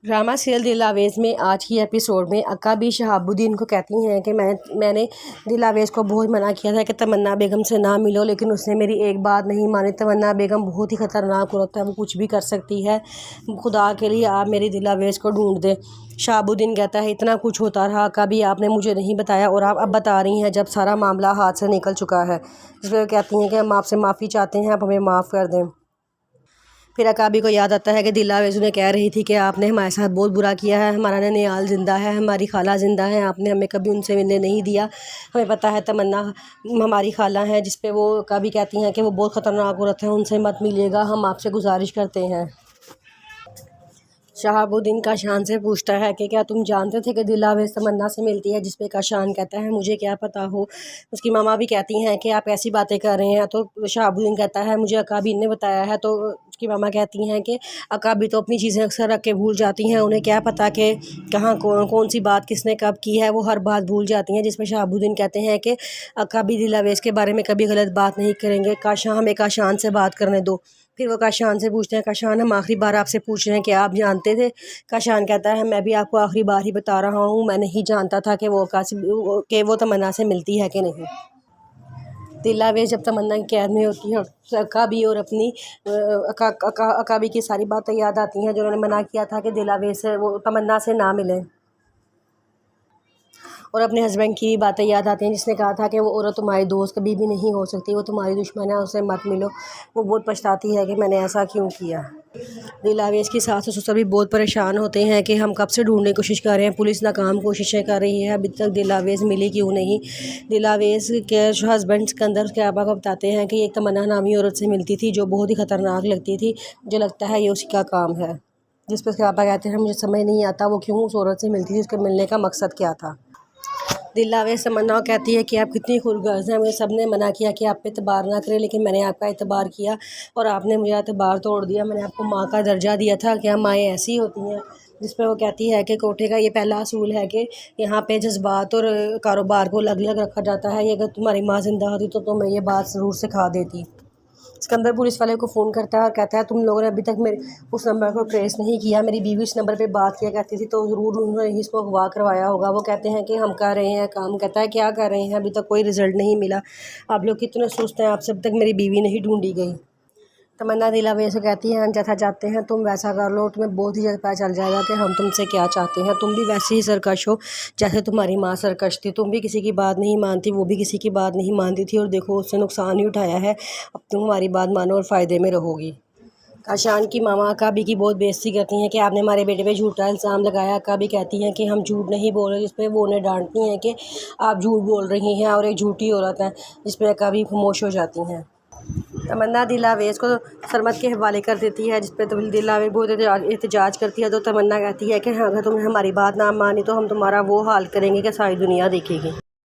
Drama serial दिल आवेज़ में आज की एपिसोड में अक्का भी शहाबुद्दीन को कहती हैं कि मैंने दिल आवेज़ को बहुत मना किया था कि तमन्ना बेगम से ना मिलो, लेकिन उसने मेरी एक बात नहीं मानी। तमन्ना बेगम बहुत ही ख़तरनाक औरत है, वो कुछ भी कर सकती है। खुदा के लिए आप मेरी दिल आवेज़ को ढूंढ दें। शहाबुद्दीन कहता है इतना कुछ होता रहा, कभी आपने मुझे नहीं बताया और आप अब बता रही हैं जब सारा मामला हाथ से निकल चुका है। जिस पर कहती हैं कि हम आपसे माफ़ी चाहते हैं, आप हमें माफ़ कर दें। फिर अकाबी को याद आता है कि दिल आवेज़ उन्हें कह रही थी कि आपने हमारे साथ बहुत बुरा किया है, हमारा ननिहाल ज़िंदा है, हमारी खाला ज़िंदा है, आपने हमें कभी उनसे मिलने नहीं दिया। हमें पता है तमन्ना हमारी खाला है। जिस पे वो अकाबी कहती हैं कि वो बहुत ख़तरनाक औरत है, उनसे मत मिलिएगा, हम आपसे गुजारिश करते हैं। शहाबुद्दीन काशान से पूछता है कि क्या तुम जानते थे कि दिल आवेज़ तमन्ना से मिलती है? जिस पे काशान कहता है मुझे क्या पता हो। उसकी मामा भी कहती हैं कि आप ऐसी बातें कर रहे हैं, तो शहाबुद्दीन कहता है मुझे अकाबी ने बताया है। तो उसकी मामा कहती हैं कि अकाबी तो अपनी चीज़ें अक्सर रख के भूल जाती हैं, उन्हें क्या पता कि कहाँ कौन सी बात किसने कब की है, वो हर बात भूल जाती हैं। जिस पर शहाबुद्दीन कहते हैं कि अकाबी दिल आवेज़ के बारे में कभी गलत बात नहीं करेंगे, काशान हमें काशान से बात करने दो। फिर वो काशान से पूछते हैं काशान हम आखिरी बार आपसे पूछ रहे हैं कि आप जानते थे? काशान कहता है मैं भी आपको आखिरी बार ही बता रहा हूँ, मैं नहीं जानता था कि वो तमन्ना से मिलती है कि नहीं। दिल आवेज़ जब तमन्ना की कैद में होती है, अकाबी और अपनी अकाबी की सारी बातें याद आती हैं जो उन्होंने मना किया था कि दिल आवेज़ से वो तमन्ना से ना मिले। और अपने हस्बैंड की बातें याद आती हैं जिसने कहा था कि वो औरत तुम्हारी दोस्त कभी भी नहीं हो सकती, वो तुम्हारी दुश्मन है, उससे मत मिलो। वो बहुत पछताती है कि मैंने ऐसा क्यों किया। दिल आवेज़ की सास और ससुर भी बहुत परेशान होते हैं कि हम कब से ढूंढने की कोशिश कर रहे हैं, पुलिस नाकाम कोशिशें कर रही है, अभी तक दिल आवेज़ मिली क्यों नहीं। दिल आवेज़ के हस्बैंड सिकंदर के आपा को बताते हैं कि एक तमन्ना नामी औरत से मिलती थी जो बहुत ही ख़तरनाक लगती थी, मुझे लगता है ये उसी का काम है। जिस पर आपा कहते हैं मुझे समझ नहीं आता वो क्यों उस औरत से मिलती थी, उसके मिलने का मकसद क्या था। दिल आवेज़ तमन्ना कहती है कि आप कितनी खुदगर्ज हैं, मुझे सब ने मना किया कि आप पे एतबार ना करें, लेकिन मैंने आपका एतबार किया और आपने मुझे एतबार तोड़ दिया। मैंने आपको माँ का दर्जा दिया था, क्या माएँ ऐसी होती हैं? जिस पर वो कहती है कि कोठे का ये पहला असूल है कि यहाँ पे जज्बात और कारोबार को अलग अलग रखा जाता है। ये अगर तुम्हारी माँ ज़िंदा होती तो तुम्हें ये बात ज़रूर सिखा देती। सिकंदर पुलिस वाले को फ़ोन करता है और कहता है तुम लोगों ने अभी तक मेरे उस नंबर को ट्रेस नहीं किया, मेरी बीवी इस नंबर पे बात किया करती थी, तो ज़रूर उन्होंने ही इसको अगवा करवाया होगा। वो कहते हैं कि हम कर रहे हैं काम। कहता है क्या कर रहे हैं, अभी तक कोई रिज़ल्ट नहीं मिला, आप लोग कितने सुस्त हैं, आपसे अब तक मेरी बीवी नहीं ढूंढी गई। तमन्ना दिल आवेज़ से कहती हैं हम जैसा चाहते हैं तुम वैसा कर लो, तुम्हें बहुत ही जल्द पता चल जाएगा कि हम तुमसे क्या चाहते हैं। तुम भी वैसे ही सरकश हो जैसे तुम्हारी माँ सरकश थी, तुम भी किसी की बात नहीं मानती, वो भी किसी की बात नहीं मानती थी, और देखो उससे नुकसान ही उठाया है। अब तुम हमारी बात मानो और फ़ायदे में रहोगी। काशान की मामा अकाबी की बहुत बेइज्जती करती हैं कि आपने हमारे बेटे पे झूठा इल्ज़ाम लगाया। अकाबी कहती हैं कि हम झूठ नहीं बोल रहे, जिस पे वो उन्हें डांटती हैं कि आप झूठ बोल रही हैं और एक झूठी औरत है। जिस पे अकाबी खामोश हो जाती हैं। तमन्ना दिल आवेज़ को सरमद के हवाले कर देती है, जिस पे दिल आवेज़ बहुत एहतजाज करती है। तो तमन्ना कहती है कि अगर तुमने हमारी बात ना मानी तो हम तुम्हारा वो हाल करेंगे कि सारी दुनिया देखेगी।